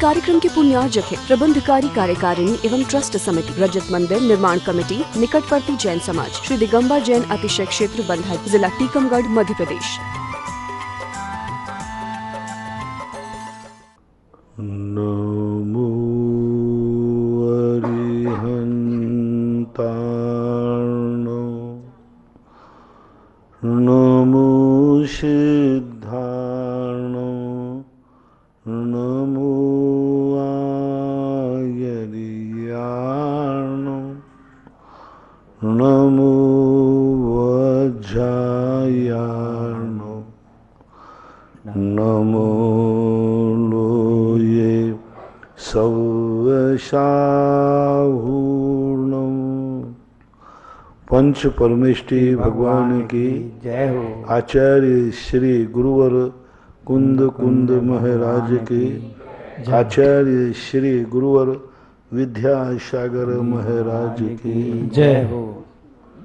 कार्यक्रम के पुण्यार्जक है प्रबंधकारी कार्यकारिणी एवं ट्रस्ट समिति, रजत मंदिर निर्माण कमेटी, निकटवर्ती जैन समाज, श्री दिगंबर जैन अतिशय क्षेत्र बंधा, जिला टीकमगढ़, मध्य प्रदेश। नमो अरिहन्तार्नो, नमो सिद्धार्नो, नमो आयर्यार्नो, नमो वज्रायार्नो, नमो लोये सवशाहूर्णम। पंच परमेष्टि भगवान की जय हो। आचार्य श्री गुरुवर कुंद कुंद महाराज की, आचार्य श्री गुरुवर विद्यासागर महाराज की जय हो।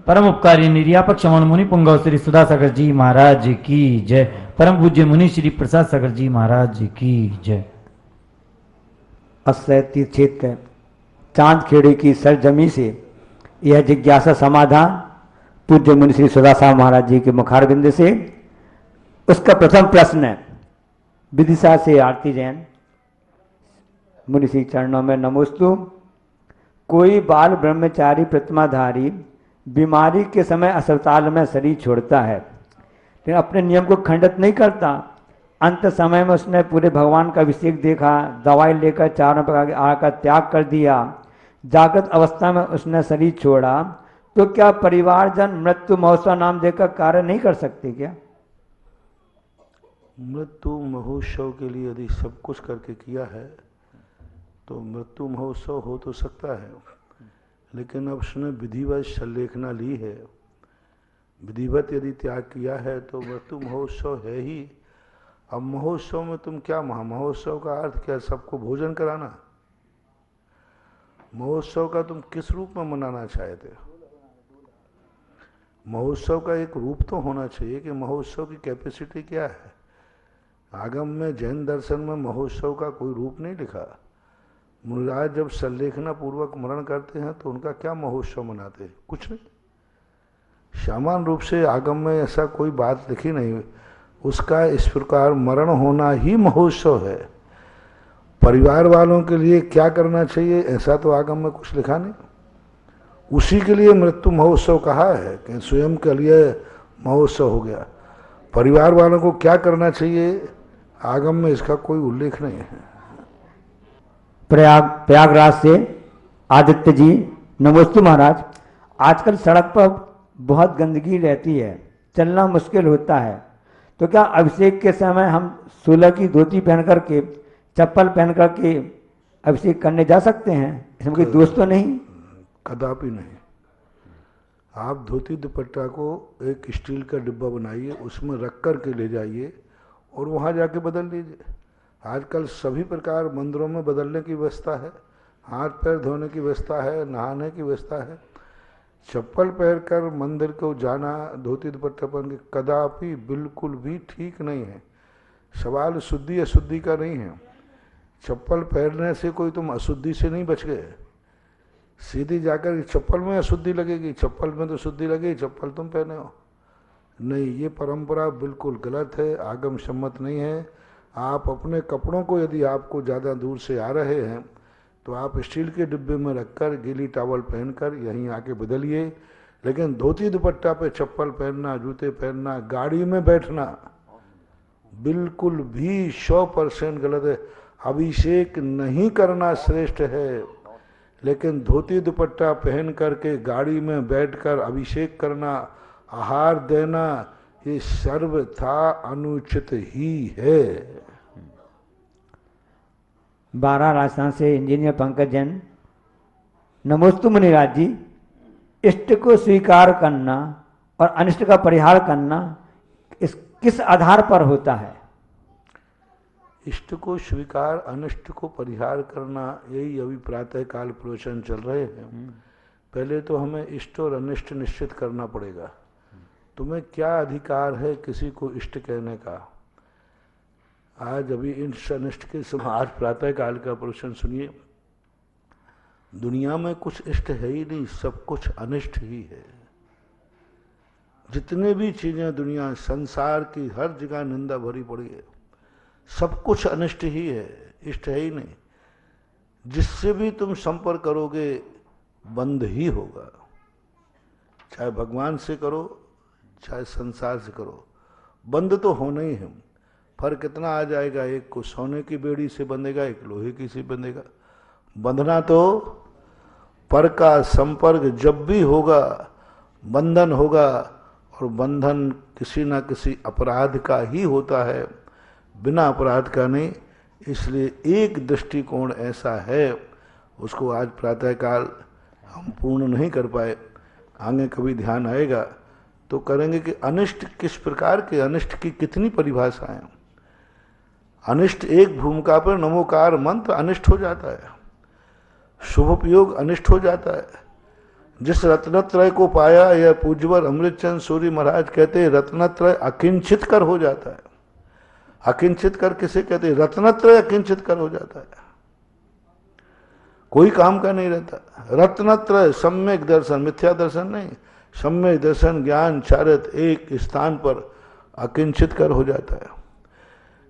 परम उपकारी निर्यापक शमन मुनि पुंगव श्री सुधासागर जी महाराज की जय। परम पूज्य मुनि श्री प्रसाद सागर जी महाराज की जय। अस्य तीर्थ क्षेत्र चांदखेड़े की सरजमी से यह जिज्ञासा समाधान पूज्य मुनि श्री सुधासागर महाराज जी के मुखारबिंद से। उसका प्रथम प्रश्न है विदिशा से आरती जैन। मुनि श्री चरणों में नमोस्तु। कोई बाल ब्रह्मचारी प्रतिमाधारी बीमारी के समय अस्पताल में शरीर छोड़ता है लेकिन अपने नियम को खंडित नहीं करता। अंत समय में उसने पूरे भगवान का अभिषेक देखा, दवाई लेकर चारों प्रकार के आहार का त्याग कर दिया, जागृत अवस्था में उसने शरीर छोड़ा, तो क्या परिवारजन मृत्यु महोत्सव नाम देकर कार्य नहीं कर सकते क्या? मृत्यु महोत्सव के लिए यदि सब कुछ करके किया है तो मृत्यु महोत्सव हो तो सकता है, लेकिन अब उसने विधिवत संलेखना ली है, विधिवत यदि त्याग किया है तो मृत्यु महोत्सव है ही। अब महोत्सव में तुम क्या, महोत्सव का अर्थ क्या, सबको भोजन कराना? महोत्सव का तुम किस रूप में मनाना चाहते हो? महोत्सव का एक रूप तो होना चाहिए कि महोत्सव की कैपेसिटी क्या है। आगम में जैन दर्शन में महोत्सव का कोई रूप नहीं लिखा। मुनिराज जब संलेखना पूर्वक मरण करते हैं तो उनका क्या महोत्सव मनाते हैं? कुछ नहीं। सामान्य रूप से आगम में ऐसा कोई बात लिखी नहीं। उसका इस प्रकार मरण होना ही महोत्सव है। परिवार वालों के लिए क्या करना चाहिए ऐसा तो आगम में कुछ लिखा नहीं। उसी के लिए मृत्यु महोत्सव कहा है कि स्वयं के लिए महोत्सव हो गया। परिवार वालों को क्या करना चाहिए आगम में इसका कोई उल्लेख नहीं है। प्रयागराज से आदित्य जी नमोस्तु महाराज। आजकल सड़क पर बहुत गंदगी रहती है, चलना मुश्किल होता है, तो क्या अभिषेक के समय हम 16 की धोती पहन करके चप्पल पहन करके अभिषेक करने जा सकते हैं? इसमें कोई दोष तो नहीं? कदापि नहीं। आप धोती दुपट्टा को एक स्टील का डिब्बा बनाइए, उसमें रख कर के ले जाइए और वहाँ जाके बदल लीजिए। आजकल सभी प्रकार मंदिरों में बदलने की व्यवस्था है, हाथ पैर धोने की व्यवस्था है, नहाने की व्यवस्था है। चप्पल पहन कर मंदिर को जाना धोती दुपट्टा पहन के कदापि बिल्कुल भी ठीक नहीं है। सवाल शुद्धि अशुद्धि का नहीं है। चप्पल पहनने से कोई तुम अशुद्धि से नहीं बच गए। सीधी जाकर चप्पल में अशुद्धि लगेगी, चप्पल में तो शुद्धि लगेगी, चप्पल तुम पहने हो। नहीं, ये परंपरा बिल्कुल गलत है, आगम सम्मत नहीं है। आप अपने कपड़ों को यदि आपको ज़्यादा दूर से आ रहे हैं तो आप स्टील के डिब्बे में रखकर गीली टॉवल पहनकर यहीं आके बदलिए। लेकिन धोती दुपट्टा पे चप्पल पहनना, जूते पहनना, गाड़ी में बैठना बिल्कुल भी 100% गलत है। अभिषेक नहीं करना श्रेष्ठ है, लेकिन धोती दुपट्टा पहन करके गाड़ी में बैठकर अभिषेक करना, आहार देना, ये सर्वथा अनुचित ही है। 12 राजस्थान से इंजीनियर पंकज जैन। नमोस्तु मुनिराज जी। इष्ट को स्वीकार करना और अनिष्ट का परिहार करना किस आधार पर होता है? इष्ट को स्वीकार, अनिष्ट को परिहार करना, यही अभी प्रातः काल प्रवचन चल रहे हैं। पहले तो हमें इष्ट और अनिष्ट निश्चित करना पड़ेगा। तुम्हें क्या अधिकार है किसी को इष्ट कहने का? आज अभी इष्ट अनिष्ट के समय आज प्रातः काल का प्रवचन सुनिए। दुनिया में कुछ इष्ट है ही नहीं, सब कुछ अनिष्ट ही है। जितने भी चीजें दुनिया संसार की हर जगह निंदा भरी पड़ी है, सब कुछ अनिष्ट ही है, इष्ट है ही नहीं। जिससे भी तुम संपर्क करोगे बंद ही होगा, चाहे भगवान से करो चाहे संसार से करो, बंद तो होना ही है। फर्क कितना आ जाएगा, एक को सोने की बेड़ी से बंधेगा, एक लोहे की से बंधेगा। बंधना तो पर का संपर्क जब भी होगा बंधन होगा, और बंधन किसी ना किसी अपराध का ही होता है, बिना अपराध का नहीं। इसलिए एक दृष्टिकोण ऐसा है, उसको आज प्रातःकाल हम पूर्ण नहीं कर पाए, आगे कभी ध्यान आएगा तो करेंगे कि अनिष्ट किस प्रकार के, अनिष्ट की कितनी परिभाषाएं। अनिष्ट एक भूमिका पर नमोकार मंत्र अनिष्ट हो जाता है, शुभ उपयोग अनिष्ट हो जाता है। जिस रत्नत्रय को पाया, यह पूज्यवर अमृतचंद सूरी महाराज कहते हैं, रत्नत्रय अकिंचित कर हो जाता है। अकिंचित कर किसे कहते हैं? रत्नत्रय अकिंचित कर हो जाता है, कोई काम का नहीं रहता। रत्नत्रय सम्यक दर्शन, मिथ्या दर्शन नहीं, सम्यक दर्शन ज्ञान चारित एक स्थान पर अकिंचित कर हो जाता है।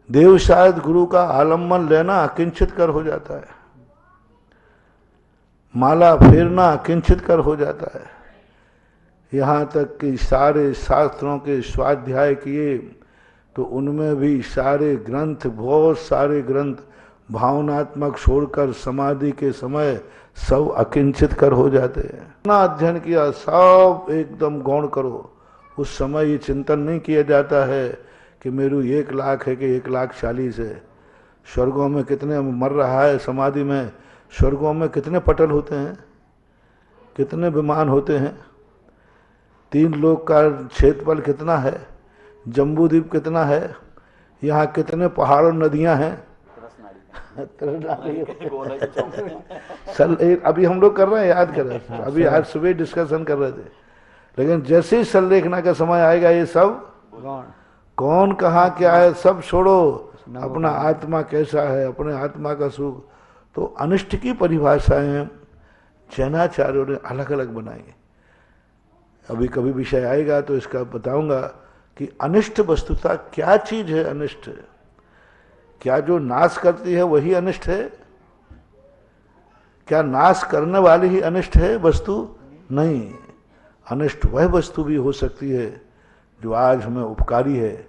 देव शायद गुरु का आलम्बन लेना अकिंचित कर हो जाता है, माला फेरना अकिंचित कर हो जाता है। यहाँ तक कि सारे शास्त्रों के स्वाध्याय किए तो उनमें भी सारे ग्रंथ, बहुत सारे ग्रंथ भावनात्मक छोड़कर समाधि के समय सब अकिंचित कर हो जाते हैं। इतना अध्ययन किया, सब एकदम गौण करो, उस समय ये चिंतन नहीं किया जाता है कि मेरू 1 लाख है कि 1,40,000 है। स्वर्गों में कितने मर रहा है, समाधि में स्वर्गों में कितने पटल होते हैं, कितने विमान होते हैं, 3 लोक का क्षेत्रफल कितना है, जम्बूद्वीप कितना है, यहाँ कितने पहाड़ और नदियां हैं। अभी हम लोग कर रहे हैं, याद कर रहे हैं, अभी आज सुबह डिस्कशन कर रहे थे। लेकिन जैसे ही संलेखना का समय आएगा ये सब कौन कहाँ क्या है सब छोड़ो, अपना आत्मा कैसा है, अपने आत्मा का सुख। तो अनिष्ट की परिभाषाएं जैनाचार्यों ने अलग अलग बनाई। अभी कभी विषय आएगा तो इसका बताऊंगा कि अनिष्ट वस्तुता क्या चीज है। अनिष्ट क्या जो नाश करती है वही अनिष्ट है? क्या नाश करने वाली ही अनिष्ट है वस्तु? नहीं, अनिष्ट वह वस्तु भी हो सकती है जो आज हमें उपकारी है।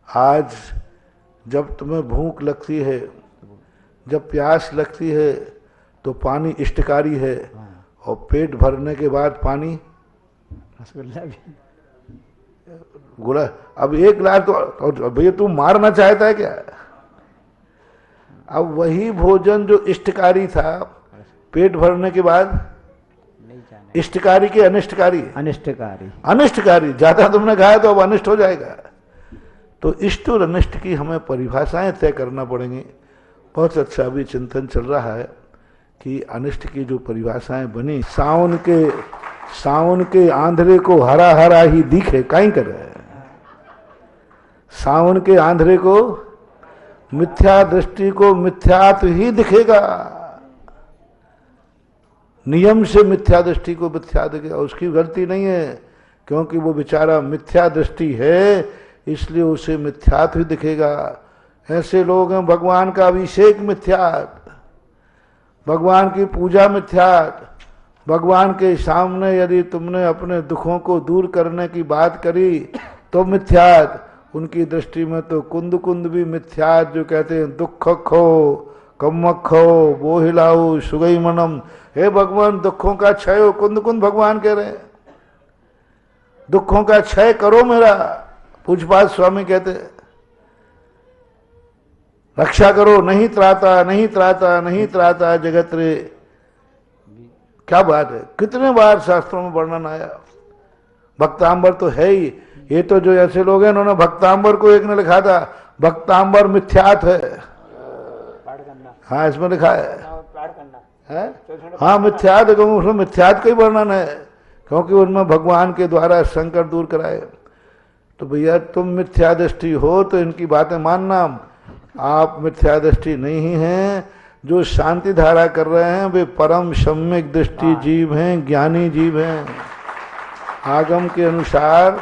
आज जब तुम्हें भूख लगती है, जब प्यास लगती है तो पानी इष्टकारी है, और पेट भरने के बाद पानी गुला। अब 1 लाख तो भैया तू मारना चाहता है क्या? अब वही भोजन जो इष्टकारी था, पेट भरने के बाद इष्टकारी के अनिष्टकारी? अनिष्टकारी। अनिष्टकारी। ज्यादा तुमने खाया तो अब अनिष्ट हो जाएगा। तो इष्ट और अनिष्ट की हमें परिभाषाएं तय करना पड़ेंगी। बहुत अच्छा अभी चिंतन चल रहा है कि अनिष्ट की जो परिभाषाएं बनी, सावन के आंधरे को हरा हरा ही दिखे, काई कर रहे हैं। सावन के आंधरे को, मिथ्या दृष्टि को मिथ्यात्व ही दिखेगा। नियम से मिथ्या दृष्टि को मिथ्या दिखेगा, उसकी गलती नहीं है, क्योंकि वो बेचारा मिथ्या दृष्टि है, इसलिए उसे मिथ्यात्व ही दिखेगा। ऐसे लोग हैं, भगवान का अभिषेक मिथ्यात्व, भगवान की पूजा मिथ्यात्व। भगवान के सामने यदि तुमने अपने दुखों को दूर करने की बात करी तो मिथ्यात्व। उनकी दृष्टि में तो कुंद कुंद भी मिथ्यात्व, जो कहते हैं दुख खो कम्मक खो वो हिलाओ सुगई मनम। हे भगवान दुखों का क्षय हो, कुंद कुंद भगवान कह रहे हैं, दुखों का क्षय करो मेरा। पूज्यपाद स्वामी कहते रक्षा करो, नहीं त्राता नहीं त्राता नहीं त्राता जगत रे। क्या बात है, कितने बार शास्त्रों में वर्णन आया। भक्तांबर तो है ही, ये तो जो ऐसे लोग हैं इन्होंने भक्तांबर को एक ने लिखा था भक्तांबर मिथ्यात है। हाँ इसमें लिखा है, हाँ मिथ्यात है, क्योंकि उसमें मिथ्यात का ही वर्णन है, क्योंकि उनमें भगवान के द्वारा संकट दूर कराए। तो भैया तुम मिथ्या दृष्टि हो तो इनकी बातें मानना, आप मिथ्या दृष्टि नहीं हैं। जो शांति धारा कर रहे हैं वे परम सम्यक दृष्टि जीव हैं, ज्ञानी जीव हैं। आगम के अनुसार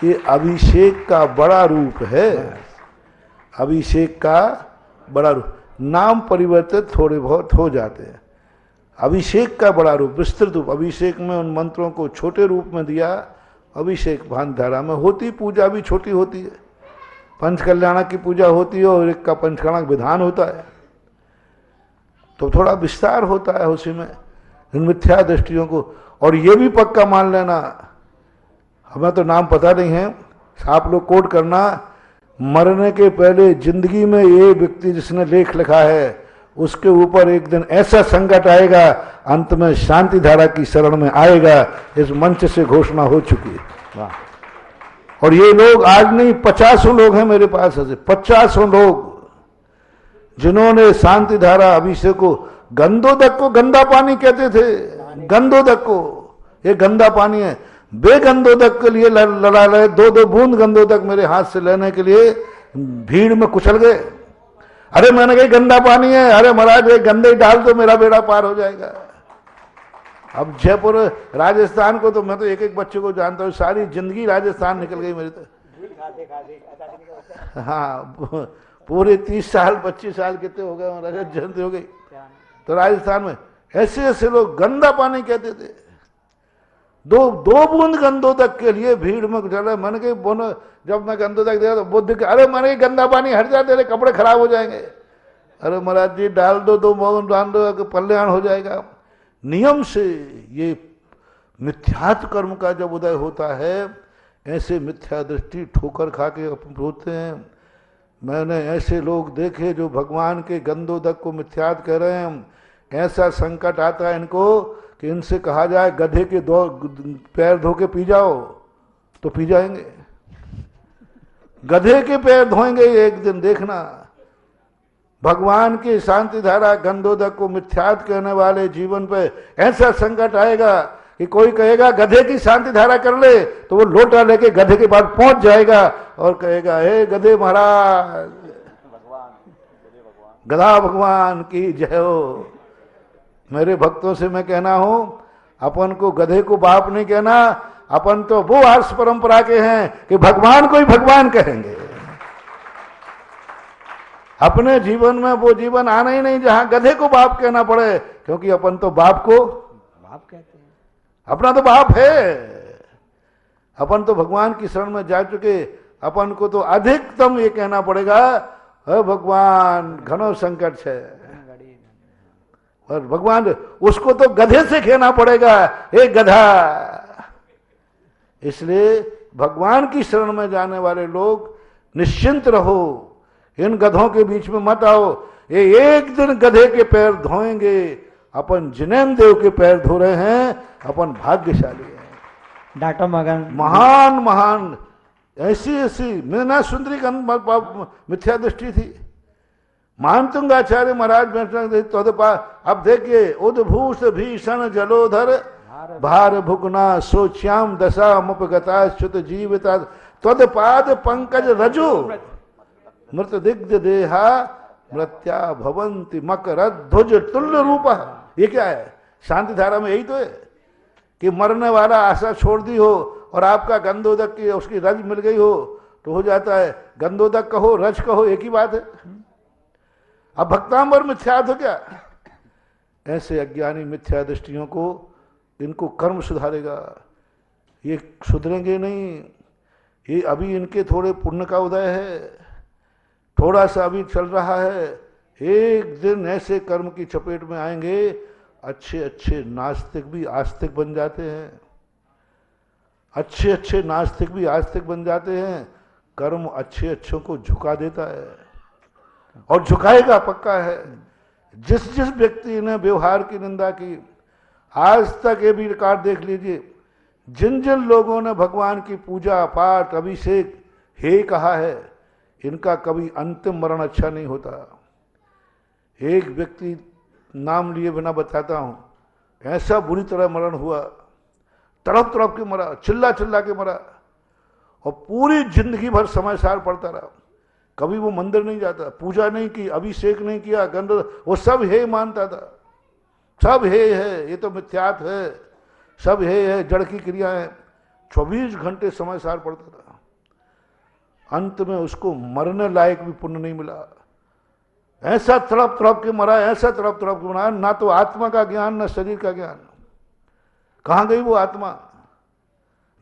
ये अभिषेक का बड़ा रूप है, अभिषेक का बड़ा रूप। नाम परिवर्तित थोड़े बहुत हो जाते हैं, अभिषेक का बड़ा रूप, विस्तृत रूप। अभिषेक में उन मंत्रों को छोटे रूप में दिया, अभिषेक भान धारा में होती। पूजा भी छोटी होती है, पंच कल्याणक की पूजा होती है और एक का पंचकर्णक विधान होता है, तो थोड़ा विस्तार होता है उसी में इन मिथ्या दृष्टियों को। और ये भी पक्का मान लेना, हमें तो नाम पता नहीं है, आप लोग कोट करना, मरने के पहले जिंदगी में ये व्यक्ति जिसने लेख लिखा है उसके ऊपर एक दिन ऐसा संकट आएगा, अंत में शांति धारा की शरण में आएगा। इस मंच से घोषणा हो चुकी है। और ये लोग आज नहीं, 50 लोग हैं मेरे पास, ऐसे 50 लोग जिन्होंने शांति धारा अभिषेक को, गंधोदक को गंदा पानी कहते थे, गंधोदक को, ये गंदा पानी है। बेगंधोदक के लिए लड़ा रहे, 2-2 बूंद गंधोदक मेरे हाथ से लेने के लिए भीड़ में कुचल गए। अरे मैंने कहा गंदा पानी है, अरे महाराज ये गंदे डाल दो मेरा बेड़ा पार हो जाएगा। अब जयपुर राजस्थान को तो मैं तो एक एक बच्चे को जानता हूँ, सारी जिंदगी राजस्थान निकल गई मेरी तो। हाँ, पूरे 30 साल 25 साल कितने हो गए, रजत जयंती हो गई। तो राजस्थान में ऐसे ऐसे लोग गंदा पानी कहते थे, 2 बूंद गंधोदक के लिए भीड़ में चला। मैंने कहा बोनो, जब मैं गंधोदक दे तो बुद्ध के, अरे मैंने गंदा पानी हट जा, तेरे कपड़े खराब हो जाएंगे। अरे महाराज जी डाल दो, 2 बूंद डाल दो, कल्याण हो जाएगा। नियम से ये मिथ्यात्व कर्म का जब उदय होता है, ऐसे मिथ्या दृष्टि ठोकर खा के होते हैं। मैंने ऐसे लोग देखे जो भगवान के गंधोदक को मिथ्यात्व कह रहे हैं। ऐसा संकट आता है इनको कि इनसे कहा जाए गधे के पैर धो के पी जाओ तो पी जाएंगे, गधे के पैर धोएंगे एक दिन, देखना। भगवान की शांति धारा गंधोदक को मिथ्यात्व कहने वाले जीवन पे ऐसा संकट आएगा कि कोई कहेगा गधे की शांति धारा कर ले, तो वो लोटा लेके गधे के पास पहुंच जाएगा और कहेगा हे गधे महाराज, गधा भगवान की जय हो। मेरे भक्तों से मैं कहना हूं, अपन को गधे को बाप नहीं कहना, अपन तो वो आर्ष परंपरा के हैं कि भगवान को ही भगवान कहेंगे। अपने जीवन में वो जीवन आना ही नहीं जहां गधे को बाप कहना पड़े, क्योंकि अपन तो बाप को बाप कहते हैं, अपना तो बाप है। अपन तो भगवान की शरण में जा चुके, अपन को तो अधिकतम ये कहना पड़ेगा हे भगवान घनो संकट है, और भगवान उसको तो गधे से कहना पड़ेगा हे गधा। इसलिए भगवान की शरण में जाने वाले लोग निश्चिंत रहो, इन गधों के बीच में मत आओ। ये एक दिन गधे के पैर धोएंगे। अपन जिनेन्द्र देव के पैर धो रहे हैं, अपन भाग्यशाली हैं। डॉक्टर मगन महान महान ऐसी ऐसी मीना सुंदरी मिथ्या दृष्टि थी। मानतुंगाचार्य महाराज अब देखिए, उद्भूष भीषण जलोधर भार भुगना सोच्याम दशा मुपगता च्युत जीविता त्वदपाद पंकज रजो मृत दिग्ध देहा मृत्या भवंती मकर ध्वज तुल्य रूप। ये क्या है? शांति धारा में यही तो है कि मरने वाला आशा छोड़ दी हो और आपका गंधोदक की उसकी रज मिल गई हो तो हो जाता है। गंधोदक कहो रज कहो एक ही बात है। अब भक्तांबर मिथ्या तो क्या? ऐसे अज्ञानी मिथ्या दृष्टियों को इनको कर्म सुधारेगा, ये सुधरेंगे नहीं। ये अभी इनके थोड़े पुण्य का उदय है, थोड़ा सा अभी चल रहा है। एक दिन ऐसे कर्म की चपेट में आएंगे, अच्छे अच्छे नास्तिक भी आस्तिक बन जाते हैं, अच्छे अच्छे नास्तिक भी आस्तिक बन जाते हैं। कर्म अच्छे अच्छों को झुका देता है और झुकाएगा पक्का है। जिस जिस व्यक्ति ने व्यवहार की निंदा की, आज तक ये भी रिकॉर्ड देख लीजिए, जिन जिन लोगों ने भगवान की पूजा पाठ अभिषेक हे कहा है, इनका कभी अंतिम मरण अच्छा नहीं होता। एक व्यक्ति नाम लिए बिना बताता हूं, ऐसा बुरी तरह मरण हुआ, तड़प तड़प के मरा, चिल्ला चिल्ला के मरा और पूरी जिंदगी भर समय सार पड़ता रहा। कभी वो मंदिर नहीं जाता, पूजा नहीं की, अभिषेक नहीं किया, गंध, वो सब हे मानता था, सब हे है, ये तो मिथ्यात है, सब हे है, जड़ की क्रियाएं। 24 घंटे समय सार पड़ता था। अंत में उसको मरने लायक भी पुण्य नहीं मिला। ऐसा तड़प तड़प के मरा, ऐसा तड़प तड़प के मरा, ना तो आत्मा का ज्ञान ना शरीर का ज्ञान। कहाँ गई वो आत्मा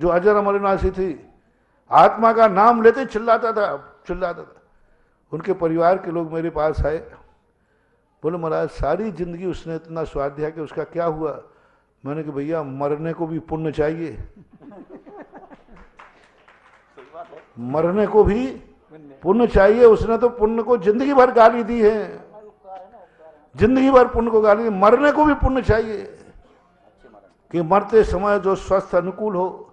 जो अजर अमर अविनाशी थी? आत्मा का नाम लेते चिल्लाता था, चिल्लाता था। उनके परिवार के लोग मेरे पास आए, बोले महाराज सारी जिंदगी उसने इतना स्वाध्याय कि उसका क्या हुआ? मैंने कहा भैया मरने को भी पुण्य चाहिए, मरने को भी पुण्य चाहिए। उसने तो पुण्य को जिंदगी भर गाली दी है, जिंदगी भर पुण्य को गाली दी, मरने को भी पुण्य चाहिए कि मरते समय जो स्वस्थ अनुकूल हो,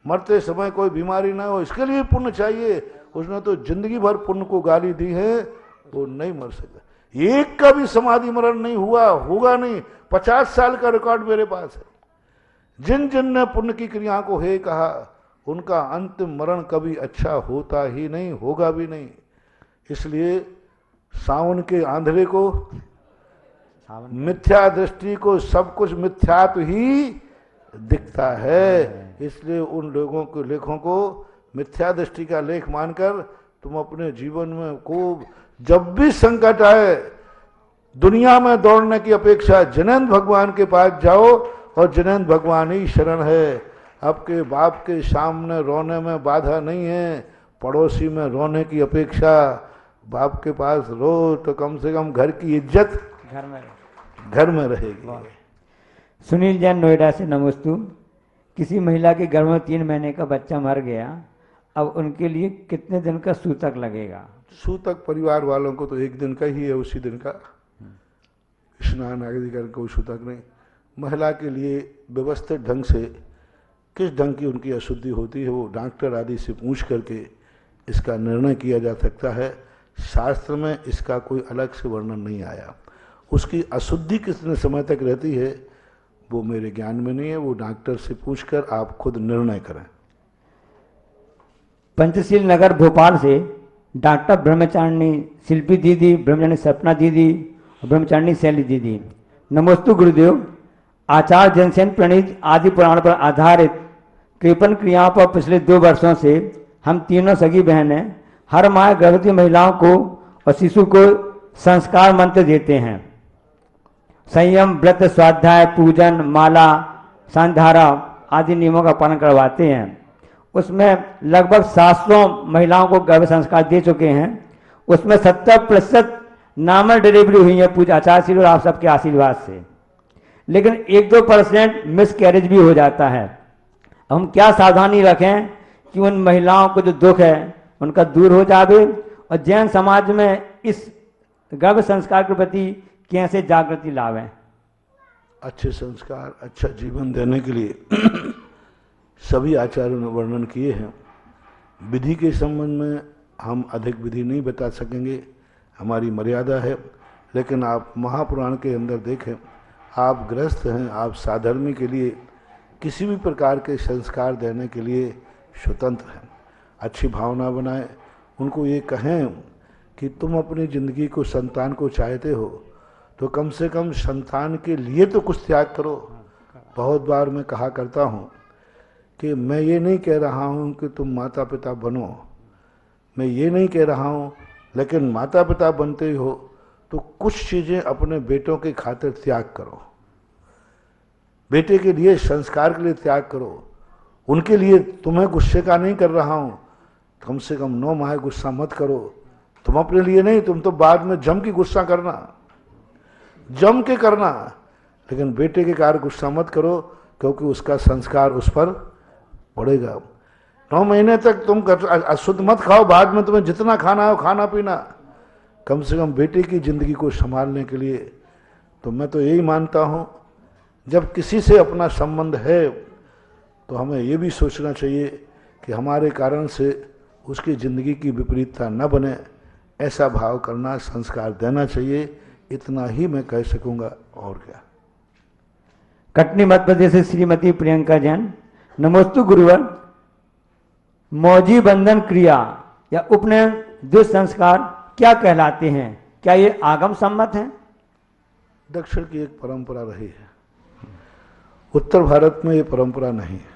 मरते समय कोई बीमारी ना हो, इसके लिए पुण्य चाहिए। उसने तो जिंदगी भर पुण्य को गाली दी है, वो नहीं मर सकता। एक का भी समाधि मरण नहीं हुआ, होगा नहीं। 50 साल का रिकॉर्ड मेरे पास है। जिन जिन ने पुण्य की क्रिया को हे कहा, उनका अंतिम मरण कभी अच्छा होता ही नहीं, होगा भी नहीं। इसलिए सावन के आंधळे को, मिथ्या दृष्टि को सब कुछ मिथ्यात्व ही दिखता है। इसलिए उन लोगों के लेखों को मिथ्या दृष्टि का लेख मानकर तुम अपने जीवन में को जब भी संकट आए, दुनिया में दौड़ने की अपेक्षा जिनेंद्र भगवान के पास जाओ, और जिनेंद्र भगवान ही शरण है। आपके बाप के सामने रोने में बाधा नहीं है, पड़ोसी में रोने की अपेक्षा बाप के पास रो तो कम से कम घर की इज्जत घर में रहेगी। सुनील जैन नोएडा से नमस्तु। किसी महिला के गर्भ में 3 महीने का बच्चा मर गया, अब उनके लिए कितने दिन का सूतक लगेगा? सूतक परिवार वालों को तो 1 दिन का ही है, उसी दिन का स्नान आदि कर कोई सूतक नहीं। महिला के लिए व्यवस्थित ढंग से किस ढंग की उनकी अशुद्धि होती है वो डॉक्टर आदि से पूछ करके इसका निर्णय किया जा सकता है। शास्त्र में इसका कोई अलग से वर्णन नहीं आया। उसकी अशुद्धि कितने समय तक रहती है वो मेरे ज्ञान में नहीं है, वो डॉक्टर से पूछकर आप खुद निर्णय करें। पंचशील नगर भोपाल से डॉक्टर ब्रह्मचारिणी शिल्पी दीदी, ब्रह्मचारिणी सपना दीदी, ब्रह्मचारिणी शैली दीदी। नमोस्तु गुरुदेव। आचार्य जनसेन प्रणीत आदि पुराण पर आधारित 53 क्रियाओं पर पिछले 2 वर्षों से हम तीनों सगी बहनें हर माह गर्भवती महिलाओं को और शिशु को संस्कार मंत्र देते हैं। संयम, व्रत, स्वाध्याय, पूजन, माला, संधारा आदि नियमों का पालन करवाते हैं। उसमें लगभग 700 महिलाओं को गर्भ संस्कार दे चुके हैं। उसमें 70% नॉर्मल डिलीवरी हुई है पूजा आचार्य श्री और आप सबके आशीर्वाद से, लेकिन 1-2% मिस कैरेज भी हो जाता है। हम क्या सावधानी रखें कि उन महिलाओं को जो दुख है उनका दूर हो जाए, और जैन समाज में इस गर्भ संस्कार के प्रति कैसे जागृति लावें? अच्छे संस्कार, अच्छा जीवन देने के लिए सभी आचार्यों ने वर्णन किए हैं। विधि के संबंध में हम अधिक विधि नहीं बता सकेंगे, हमारी मर्यादा है। लेकिन आप महापुराण के अंदर देखें, आप गृहस्थ हैं, आप साधर्मी के लिए किसी भी प्रकार के संस्कार देने के लिए स्वतंत्र हैं। अच्छी भावना बनाएं, उनको ये कहें कि तुम अपनी ज़िंदगी को संतान को चाहते हो तो कम से कम संतान के लिए तो कुछ त्याग करो। बहुत बार मैं कहा करता हूँ कि मैं ये नहीं कह रहा हूँ कि तुम माता पिता बनो, मैं ये नहीं कह रहा हूँ, लेकिन माता पिता बनते हो तो कुछ चीज़ें अपने बेटों के खातिर त्याग करो। बेटे के लिए संस्कार के लिए त्याग करो। उनके लिए तुम्हें गुस्से का नहीं कर रहा हूँ, कम से कम 9 माह गुस्सा मत करो। तुम अपने लिए नहीं, तुम तो बाद में जम के गुस्सा करना, जम के करना, लेकिन बेटे के कारण गुस्सा मत करो, क्योंकि उसका संस्कार उस पर पड़ेगा। 9 महीने तक तुम अशुद्ध मत खाओ, बाद में तुम्हें जितना खाना हो खाना पीना, कम से कम बेटे की जिंदगी को संभालने के लिए। तो मैं तो यही मानता हूँ, जब किसी से अपना संबंध है तो हमें ये भी सोचना चाहिए कि हमारे कारण से उसकी ज़िंदगी की विपरीतता न बने, ऐसा भाव करना, संस्कार देना चाहिए। इतना ही मैं कह सकूंगा, और क्या। कटनी मध्य प्रदेश से श्रीमती प्रियंका जैन। नमोस्तु गुरुवर। मौजी बंधन क्रिया या उपनयन दुष्संस्कार क्या कहलाते हैं? क्या ये आगम सम्मत हैं? दक्षिण की एक परंपरा रही है, उत्तर भारत में ये परंपरा नहीं है।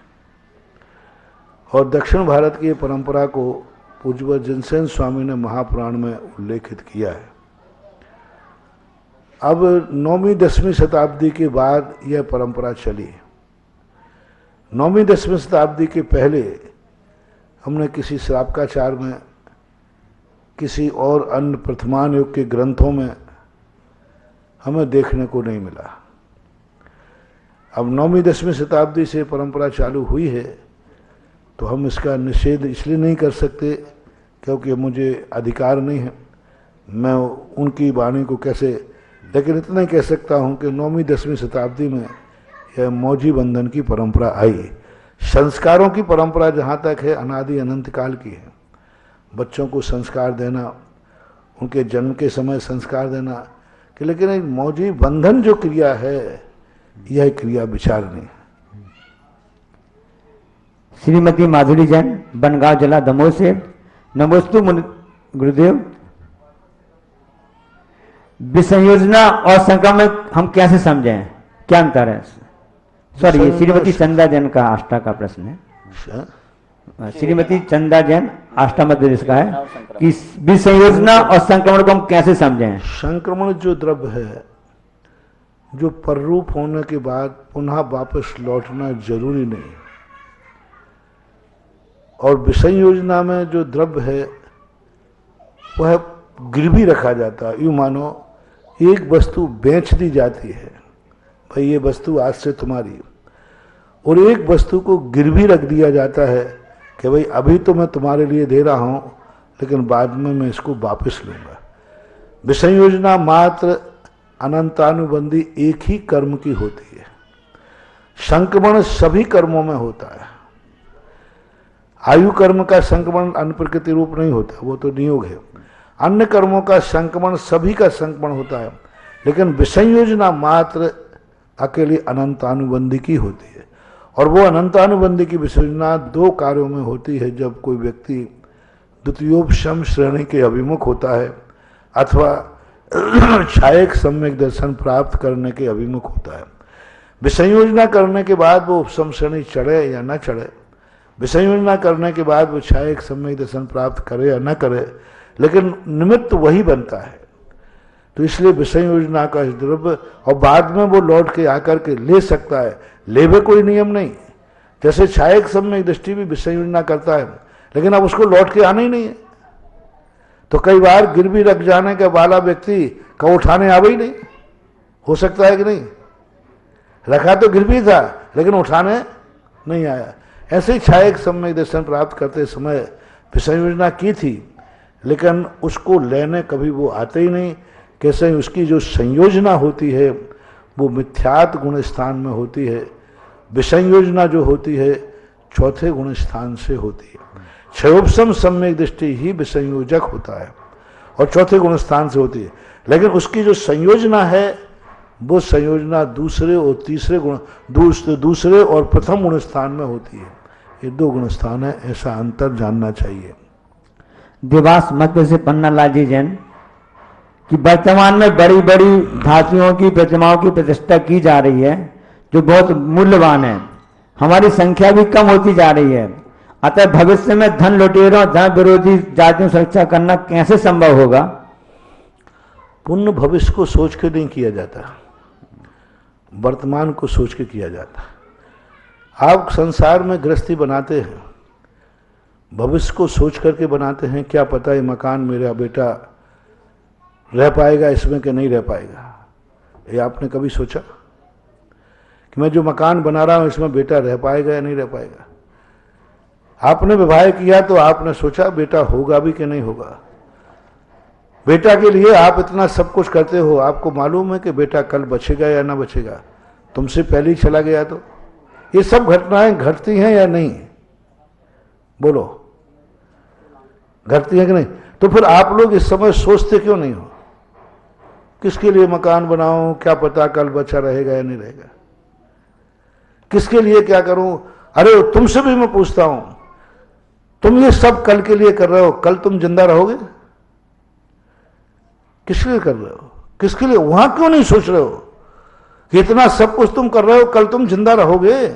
और दक्षिण भारत की ये परंपरा को पूज्य जिनसेन स्वामी ने महापुराण में उल्लेखित किया है। अब 9वीं 10वीं शताब्दी के बाद यह परंपरा चली। 9वीं 10वीं शताब्दी के पहले हमने किसी श्रावकाचार में, किसी और अन्य प्रथमान युग के ग्रंथों में हमें देखने को नहीं मिला। अब 9वीं 10वीं शताब्दी से परंपरा चालू हुई है, तो हम इसका निषेध इसलिए नहीं कर सकते क्योंकि मुझे अधिकार नहीं है, मैं उनकी वाणी को कैसे, लेकिन इतना ही कह सकता हूं कि 9वीं 10वीं शताब्दी में यह मौजी बंधन की परंपरा आई। संस्कारों की परंपरा जहाँ तक है अनादि अनंत काल की है। बच्चों को संस्कार देना, उनके जन्म के समय संस्कार देना, कि लेकिन एक मौजी बंधन जो क्रिया है यह क्रिया विचारनीय है। श्रीमती माधुरी जैन, बनगांव जिला दमोह से। नमोस्तु गुरुदेव, विसंयोजना और संक्रमण हम कैसे समझें, क्या अंतर है? सॉरी, श्रीमती चंदा जैन का आष्टा का प्रश्न है। श्रीमती चंदा जैन, आष्टा मध्य प्रदेश का है कि विसंयोजना और संक्रमण को हम कैसे समझें? संक्रमण जो द्रव्य है, जो पररूप होने के बाद पुनः वापस लौटना जरूरी नहीं, और विसंयोजना में जो द्रव्य है वह गिरवी रखा जाता है। यूँ मानो एक वस्तु बेच दी जाती है, भाई ये वस्तु आज से तुम्हारी, और एक वस्तु को गिरवी रख दिया जाता है कि भाई अभी तो मैं तुम्हारे लिए दे रहा हूं, लेकिन बाद में मैं इसको वापस लूंगा। विसंयोजना मात्र अनंतानुबंधी एक ही कर्म की होती है। संक्रमण सभी कर्मों में होता है। आयु कर्म का संक्रमण अन्य प्रकृति रूप नहीं होता, वो तो नियोग है। अन्य कर्मों का संक्रमण सभी का संक्रमण होता है, लेकिन विसंयोजना मात्र अकेली अनंतानुबंधी की होती है। और वो अनंतानुबंधी की विसंयोजना दो कार्यों में होती है, जब कोई व्यक्ति द्वितीयोपशम श्रेणी के अभिमुख होता है अथवा छायक सम्यक दर्शन प्राप्त करने के अभिमुख होता है। विसंयोजना करने के बाद वो उपशम श्रेणी चढ़े या न चढ़े, विसंयोजना करने के बाद वो छायक सम्यक दर्शन प्राप्त करे या न करे, लेकिन निमित्त वही बनता है। तो इसलिए विसंयोजना का द्रव्य, और बाद में वो लौट के आकर के ले सकता है, लेवे कोई नियम नहीं। जैसे छायक सम्यक दृष्टि भी विसंयोजना करता है, लेकिन अब उसको लौट के आना ही नहीं है। तो कई बार गिरवी रख जाने के वाला व्यक्ति का उठाने आवे ही नहीं, हो सकता है कि नहीं? रखा तो गिरवी था लेकिन उठाने नहीं आया। ऐसे ही छायक सम्यक दर्शन प्राप्त करते समय विसंयोजना की थी, लेकिन उसको लेने कभी वो आते ही नहीं। कैसे उसकी जो संयोजना होती है वो मिथ्यात गुण स्थान में होती है, विसंयोजना जो होती है चौथे गुण स्थान से होती है। क्षयोपशम सम्यक दृष्टि ही विसंयोजक होता है और चौथे गुण स्थान से होती है, लेकिन उसकी जो संयोजना है वो संयोजना दूसरे और तीसरे गुण, दूसरे और प्रथम गुण स्थान में होती है। ये दो गुण स्थान है, ऐसा अंतर जानना चाहिए। देवास मध्य से पन्ना लाजी जैन कि वर्तमान में बड़ी बड़ी धातुओं की प्रतिमाओं की प्रतिष्ठा की जा रही है जो बहुत मूल्यवान है, हमारी संख्या भी कम होती जा रही है, अतः भविष्य में धन लुटेरों, धन विरोधी जातियों सुरक्षा करना कैसे संभव होगा? पुण्य भविष्य को सोच के नहीं किया जाता, वर्तमान को सोच के किया जाता। आप संसार में गृहस्थी बनाते हैं, भविष्य को सोच करके बनाते हैं। क्या पता ये मकान मेरा बेटा रह पाएगा इसमें कि नहीं रह पाएगा? ये आपने कभी सोचा कि मैं जो मकान बना रहा हूं इसमें बेटा रह पाएगा या नहीं रह पाएगा? आपने विवाह किया तो आपने सोचा बेटा होगा भी कि नहीं होगा? बेटा के लिए आप इतना सब कुछ करते हो, आपको मालूम है कि बेटा कल बचेगा या ना बचेगा? तुमसे पहले ही चला गया तो ये सब घटनाएं घटती हैं या नहीं? बोलो, घटती है कि नहीं? तो फिर आप लोग इस समय सोचते क्यों नहीं हो? किसके लिए मकान बनाऊं, क्या पता कल बचा रहेगा या नहीं रहेगा? किसके लिए क्या करूं? अरे तुमसे भी मैं पूछता हूं, तुम ये सब कल के लिए कर रहे हो, कल तुम जिंदा रहोगे? किसके लिए कर रहे हो? किसके लिए? वहां क्यों नहीं सोच रहे हो कि इतना सब कुछ तुम कर रहे हो, कल तुम जिंदा रहोगे?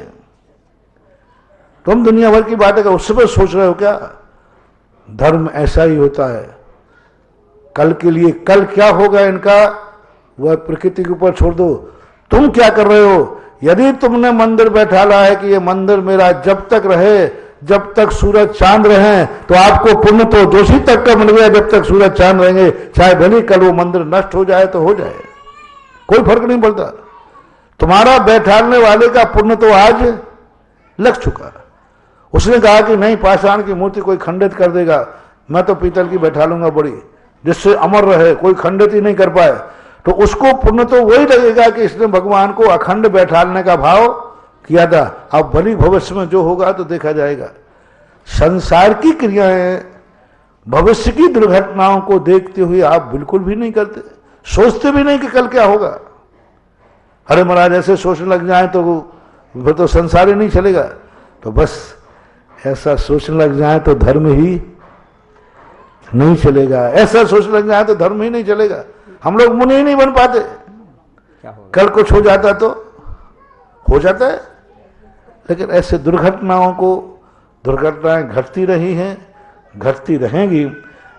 तुम दुनिया भर की बातें कर उससे पर सोच रहे हो क्या? धर्म ऐसा ही होता है। कल के लिए, कल क्या होगा इनका वह प्रकृति के ऊपर छोड़ दो। तुम क्या कर रहे हो? यदि तुमने मंदिर बैठा ला है कि ये मंदिर मेरा जब तक रहे, जब तक सूरज चांद रहे, तो आपको पुण्य तो दोषी तक का मिल गया। जब तक सूरज चांद रहेंगे, चाहे भले कल वो मंदिर नष्ट हो जाए तो हो जाए, कोई फर्क नहीं पड़ता। तुम्हारा बैठाने वाले का पुण्य तो आज लग चुका। उसने कहा कि नहीं, पाषाण की मूर्ति कोई खंडित कर देगा, मैं तो पीतल की बैठा लूंगा बड़ी, जिससे अमर रहे, कोई खंडित ही नहीं कर पाए। तो उसको पुण्य तो वही लगेगा कि इसने भगवान को अखंड बैठाने का भाव किया था। अब भली भविष्य में जो होगा तो देखा जाएगा। संसार की क्रियाएं भविष्य की दुर्घटनाओं को देखते हुए आप बिल्कुल भी नहीं करते, सोचते भी नहीं कि कल क्या होगा। अरे महाराज ऐसे सोचने लग जाए तो फिर तो संसार ही नहीं चलेगा। तो बस ऐसा सोचने लग जाए तो धर्म ही नहीं चलेगा, ऐसा सोचने लग जाए तो धर्म ही नहीं चलेगा। हम लोग मुनि ही नहीं बन पाते। कल कुछ हो जाता तो हो जाता है, लेकिन ऐसे दुर्घटनाएं घटती रही हैं, घटती रहेंगी,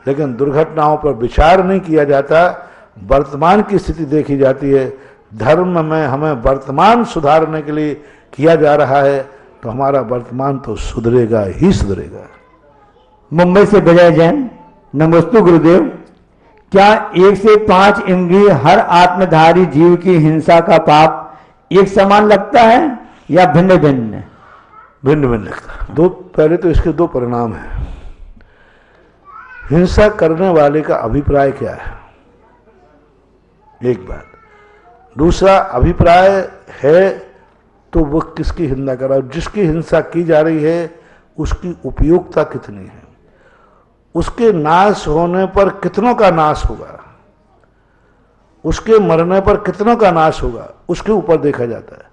लेकिन दुर्घटनाओं पर विचार नहीं किया जाता। वर्तमान की स्थिति देखी जाती है। धर्म में हमें वर्तमान सुधारने के लिए किया जा रहा है, तो हमारा वर्तमान तो सुधरेगा ही सुधरेगा। मुंबई से विजय जैन। नमस्ते गुरुदेव, क्या 1 से 5 इंद्रिय हर आत्मधारी जीव की हिंसा का पाप एक समान लगता है या भिन्न भिन्न? भिन्न भिन्न लगता है। दो, पहले तो इसके दो परिणाम हैं। हिंसा करने वाले का अभिप्राय क्या है, एक बात। दूसरा, अभिप्राय है तो वो किसकी हिंसा कर रहा है, जिसकी हिंसा की जा रही है उसकी उपयोगिता कितनी है, उसके नाश होने पर कितनों का नाश होगा, उसके मरने पर कितनों का नाश होगा, उसके ऊपर देखा जाता है।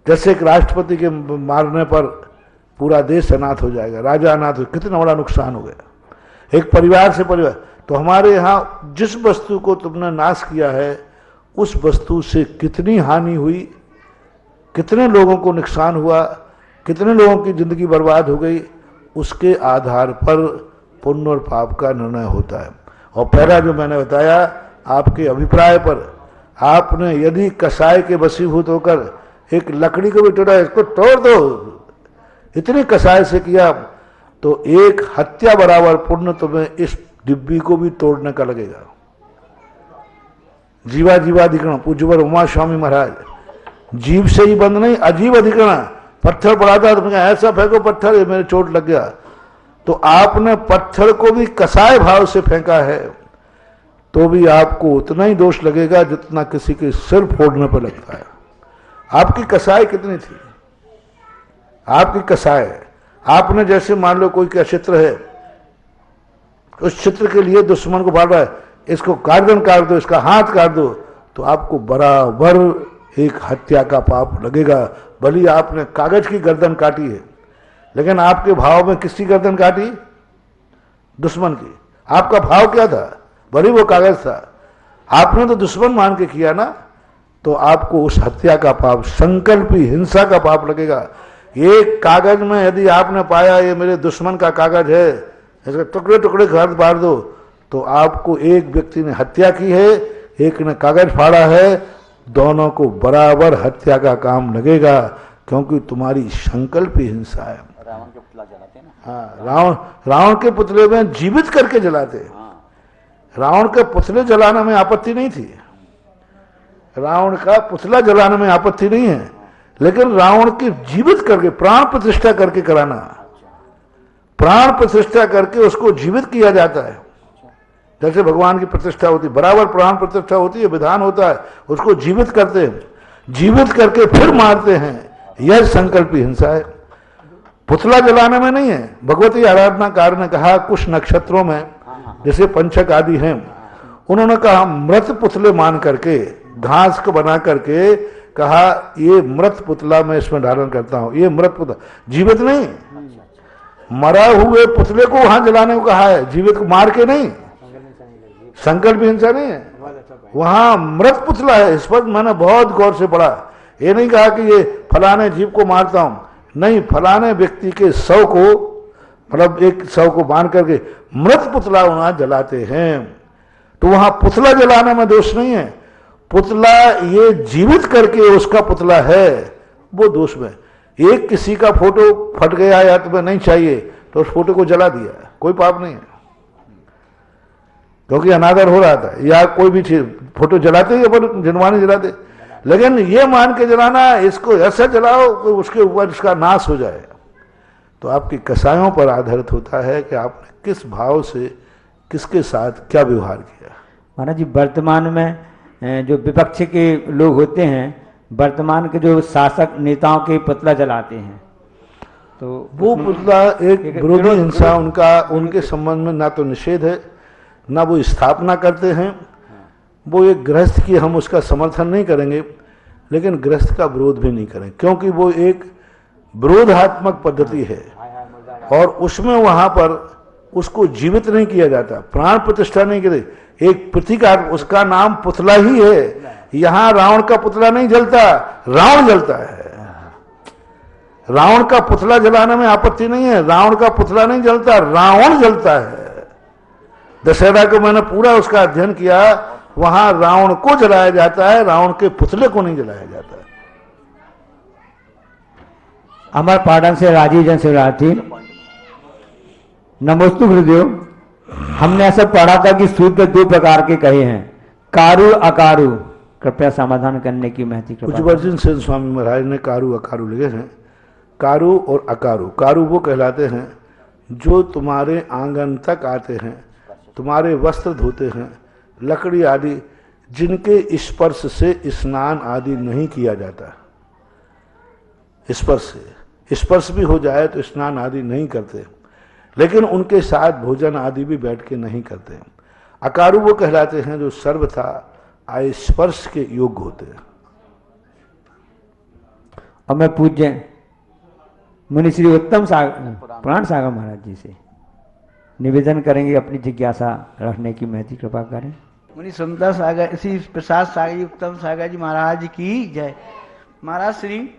जैसे एक राष्ट्रपति के मारने पर पूरा देश अनाथ हो जाएगा, राजा अनाथ हो, कितना बड़ा नुकसान हो गया। एक परिवार से परिवार, तो हमारे यहाँ जिस वस्तु को तुमने नाश किया है उस वस्तु से कितनी हानि हुई, कितने लोगों को नुकसान हुआ, कितने लोगों की जिंदगी बर्बाद हो गई, उसके आधार पर पुण्य और पाप का निर्णय होता है। और पहला जो मैंने बताया, आपके अभिप्राय पर, आपने यदि कसाई के वशीभूत होकर एक लकड़ी को भी तोड़ा, इसको तोड़ दो, इतनी कसाई से किया, तो एक हत्या बराबर पुण्य तुम्हें इस डिब्बी को भी तोड़ने का लगेगा। जीवा जीवाधिकरण, पूज्यवर उमा स्वामी महाराज, जीव से ही बंद नहीं, अजीव अधिकरण। पत्थर पड़ा था तो ऐसा फेंको पत्थर, ये मेरे चोट लग गया, तो आपने पत्थर को भी कसाय भाव से फेंका है, तो भी आपको उतना ही दोष लगेगा जितना किसी के सिर फोड़ने पर लगता है। आपकी कसाई कितनी थी, आपकी कसाई। आपने जैसे मान लो कोई का चित्र है, उस चित्र के लिए दुश्मन को मार रहा है, इसको गर्दन काट दो, इसका हाथ काट दो, तो आपको बराबर एक हत्या का पाप लगेगा। भली आपने कागज की गर्दन काटी है, लेकिन आपके भाव में किसकी गर्दन काटी? दुश्मन की। आपका भाव क्या था? भली वो कागज था, आपने तो दुश्मन मान के किया ना, तो आपको उस हत्या का पाप, संकल्पी हिंसा का पाप लगेगा। एक कागज में यदि आपने पाया ये मेरे दुश्मन का कागज है, इसके टुकड़े टुकड़े घर बांट दो, तो आपको एक व्यक्ति ने हत्या की है, एक ने कागज फाड़ा है, दोनों को बराबर हत्या का काम लगेगा, क्योंकि तुम्हारी संकल्पी हिंसा है। रावण के पुतला जलाते ना। हाँ, रावण के पुतले में जीवित करके जलाते। रावण के पुतले जलाने में आपत्ति नहीं थी, रावण का पुतला जलाने में आपत्ति नहीं है, लेकिन रावण की जीवित करके प्राण प्रतिष्ठा करके कराना, प्राण प्रतिष्ठा करके उसको जीवित किया जाता है। जैसे भगवान की प्रतिष्ठा होती, बराबर प्राण प्रतिष्ठा होती है, विधान होता है, उसको जीवित करते हैं, जीवित करके फिर मारते हैं। यह संकल्पी हिंसा है, पुतला जलाने में नहीं है। भगवती आराधनाकार ने कहा कुछ नक्षत्रों में जैसे पंचक आदि हैं, उन्होंने कहा मृत पुतले मान करके, घास को बना करके कहा ये मृत पुतला मैं इसमें धारण करता हूं, ये मृत पुतला, जीवित नहीं। मरा हुए पुतले को वहां जलाने को कहा है, जीवित को मार के नहीं। संकल्प हिंसा नहीं है, वहां मृत पुतला है। स्पष्ट मैंने बहुत गौर से पढ़ा। ये नहीं कहा कि ये फलाने जीव को मारता हूं, नहीं, फलाने व्यक्ति के शव को, मतलब एक शव को बांध करके मृत पुतला वहां जलाते हैं। तो वहां पुतला जलाने में दोष नहीं है। पुतला ये जीवित करके उसका पुतला है, वो दोष में। एक किसी का फोटो फट गया या तुम्हें नहीं चाहिए तो उस फोटो को जला दिया, कोई पाप नहीं है, क्योंकि अनादर हो रहा था। या कोई भी चीज फोटो जलाते या पर जनवानी जलाते, लेकिन ये मान के जलाना इसको ऐसा जलाओ कि उसके ऊपर इसका नाश हो जाए। तो आपकी कसायों पर आधारित होता है कि आपने किस भाव से किसके साथ क्या व्यवहार किया। महाराज जी, वर्तमान में जो विपक्ष के लोग होते हैं, वर्तमान के जो शासक नेताओं के पुतला जलाते हैं, तो वो पुतला एक विरोधी हिंसा उनका, उनके संबंध में ना तो निषेध है, ना वो स्थापना करते हैं। वो एक गृहस्थ की हम उसका समर्थन नहीं करेंगे, लेकिन गृहस्थ का विरोध भी नहीं करेंगे, क्योंकि वो एक विरोधात्मक पद्धति है और उसमें वहां पर उसको जीवित नहीं किया जाता, प्राण प्रतिष्ठा नहीं करे, एक प्रतीकार, उसका नाम पुतला ही है। यहां रावण का पुतला नहीं जलता, रावण जलता है। रावण का पुतला जलाने में आपत्ति नहीं है, रावण का पुतला नहीं जलता, रावण जलता है। दशहरा को मैंने पूरा उसका अध्ययन किया, वहां रावण को जलाया जाता है, रावण के पुतले को नहीं जलाया जाता है। अमर पाटन से राजीव जन शिवरात्रि। नमोस्तु गुरुदेव। हमने ऐसा पढ़ा था कि सूत्र 2 प्रकार के कहे हैं, कारु अकारु। कृपया समाधान करने की महती कृपा। उज्जवर्जन सेन स्वामी महाराज ने कारु अकारु लिखे हैं। कारु और अकारु, कारु वो कहलाते हैं जो तुम्हारे आंगन तक आते हैं, तुम्हारे वस्त्र धोते हैं, लकड़ी आदि जिनके स्पर्श से स्नान आदि नहीं किया जाता। स्पर्श से, स्पर्श भी हो जाए तो स्नान आदि नहीं करते, लेकिन उनके साथ भोजन आदि भी बैठ के नहीं करते। अकारु वो कहलाते हैं जो सर्वथा स्पर्श के योग्य होते हैं। और मैं पूज्य मुनि श्री उत्तम सागर प्राण सागर महाराज जी से निवेदन करेंगे, अपनी जिज्ञासा रखने की महती कृपा करें। मुनि सुंदर सागर श्री प्रसाद सागर जी, उत्तम सागर जी महाराज की जय। महाराज श्री,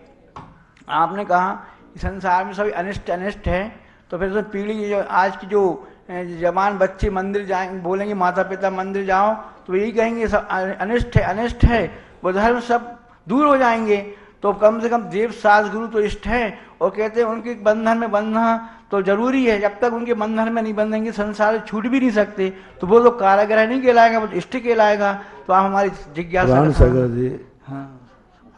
आपने कहा कि संसार में सभी अनिष्ट अनिष्ट है, तो फिर पीढ़ी जो आज की जो जवान बच्चे मंदिर जाएंगे, बोलेंगे माता पिता मंदिर जाओ, तो यही कहेंगे सब अनिष्ट है, वो धर्म सब दूर हो जाएंगे। तो कम से कम देव सास गुरु तो इष्ट है, और कहते हैं उनके बंधन में बंधना तो जरूरी है। जब तक उनके बंधन में नहीं बंधेंगे संसार छूट भी नहीं सकते, तो वो तो कारागृह नहीं कहलाएगा, वो इष्ट कहलाएगा। तो आप हमारी जिज्ञासा। सागर जी, हाँ,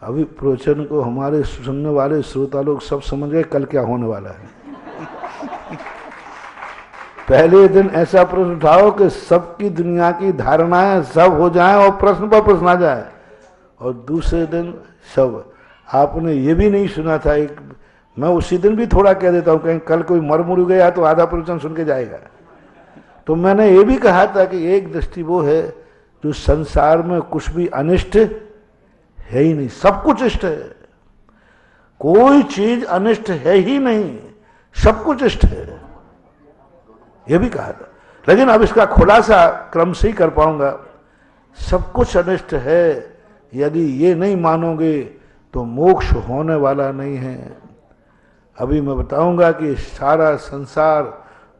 अभी प्रवचन को हमारे सुनने वाले श्रोता लोग सब समझ गए कल क्या होने वाला है। पहले दिन ऐसा प्रश्न उठाओ कि सबकी दुनिया की धारणाएं सब हो जाएं और प्रश्न पर प्रश्न आ जाए, और दूसरे दिन सब। आपने ये भी नहीं सुना था, एक मैं उसी दिन भी थोड़ा कह देता हूँ, कहीं कल कोई मर मुड़ गया तो आधा प्रवचन सुन के जाएगा। तो मैंने ये भी कहा था कि एक दृष्टि वो है जो संसार में कुछ भी अनिष्ट है ही नहीं, सब कुछ इष्ट है, कोई चीज अनिष्ट है ही नहीं, सब कुछ इष्ट है, ये भी कहा था। लेकिन अब इसका खुलासा क्रम से ही कर पाऊंगा। सब कुछ अनिष्ट है, यदि ये नहीं मानोगे तो मोक्ष होने वाला नहीं है। अभी मैं बताऊंगा कि सारा संसार